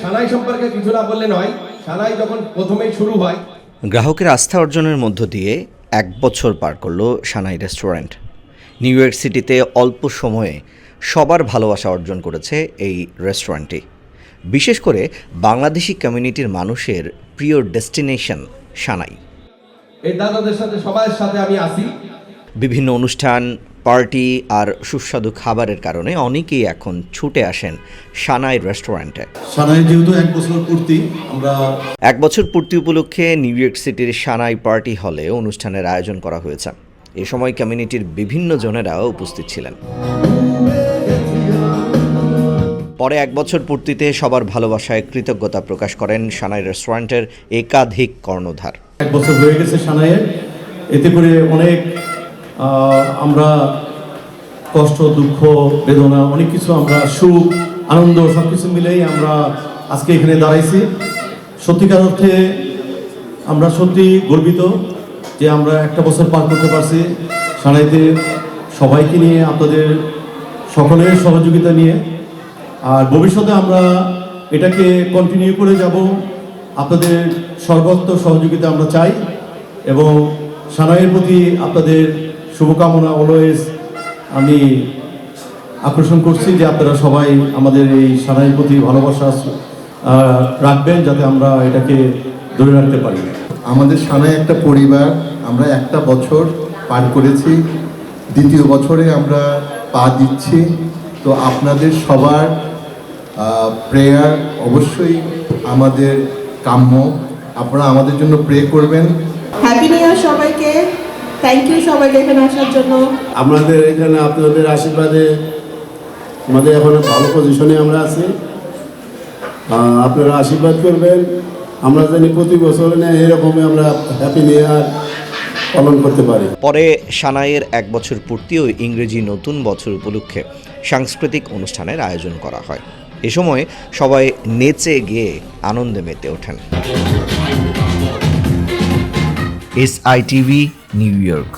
সানাই সম্পর্কে কিছু না বললে নয়। সানাই যখন প্রথমেই শুরু হয়, গ্রাহকের আস্থা অর্জনের মধ্য দিয়ে 1 বছর পার করলো সানাই রেস্টুরেন্ট। নিউ ইয়র্ক সিটিতে অল্প সময়ে সবার ভালোবাসা অর্জন করেছে এই রেস্টুরেন্টটি। বিশেষ করে বাংলাদেশি কমিউনিটির মানুষের প্রিয় ডেস্টিনেশন সানাই। এই দাদাদের সাথে সবার সাথে আমি আসি। বিভিন্ন অনুষ্ঠান, পার্টি আর সুস্বাদু খাবারের কারণে অনেকেই এখন ছুটে আসেন সানাই রেস্টুরেন্টে। সানাই যেহেতু 1 বছর পূর্তি, আমরা 1 বছর পূর্তি উপলক্ষে নিউ ইয়র্ক সিটির সানাই পার্টি হলে অনুষ্ঠানের আয়োজন করা হয়েছে। এ সময় কমিউনিটির বিভিন্ন জনেরাও উপস্থিত ছিলেন। পরে 1 বছর পূর্তিতে সবার ভালোবাসায় কৃতজ্ঞতা প্রকাশ করেন সানাই রেস্টুরেন্টের একাধিক কর্ণধার। 1 বছর হয়ে গেছে সানাইয়ের, এতে করে অনেক আমরা কষ্ট, দুঃখ, বেদনা, অনেক কিছু, আমরা সুখ, আনন্দ সব কিছু মিলেই আমরা আজকে এখানে দাঁড়াইছি। সত্যিকার অর্থে আমরা সত্যি গর্বিত যে আমরা 1 বছর পার করতে পারছি সানাইতে, সবাইকে নিয়ে, আপনাদের সকলের সহযোগিতা নিয়ে। আর ভবিষ্যতে আমরা এটাকে কন্টিনিউ করে যাব। আপনাদের সর্বোত্তর সহযোগিতা আমরা চাই এবং সানাইয়ের প্রতি আপনাদের শুভকামনা অলওয়েজ আমি আকর্ষণ করছি যে আপনারা সবাই আমাদের এই সানাইয়ের প্রতি ভালোবাসা রাখবেন, যাতে আমরা এটাকে ধরে রাখতে পারি। আমাদের সানাই একটা পরিবার, আমরা 1 বছর পার করেছি, 2য় বছরে আমরা পা দিচ্ছি। তো আপনাদের সবার প্রেয়ার অবশ্যই আমাদের কাম্য। আপনারা আমাদের জন্য প্রে করবেন। হ্যাপি নিউ ইয়ার সবাইকে। থ্যাংক ইউ সবাইকে এখানে আসার জন্য। আমাদের এখানে আপনাদের আশীর্বাদে আমাদের এখন ভালো পজিশনে আমরা আছি। আপনারা আশীর্বাদ করবেন, আমরা জানি প্রতি বছর এরকমই আমরা হ্যাপি নিউ ইয়ার পালন করতে পারি। পরে সানাইয়ের 1 বছর পূর্তি ও ইংরেজি নতুন বছর উপলক্ষে সাংস্কৃতিক অনুষ্ঠানের আয়োজন করা হয়। এ সময় সবাই নেচে গেয়ে আনন্দে মেতে ওঠেন। SITV, new York.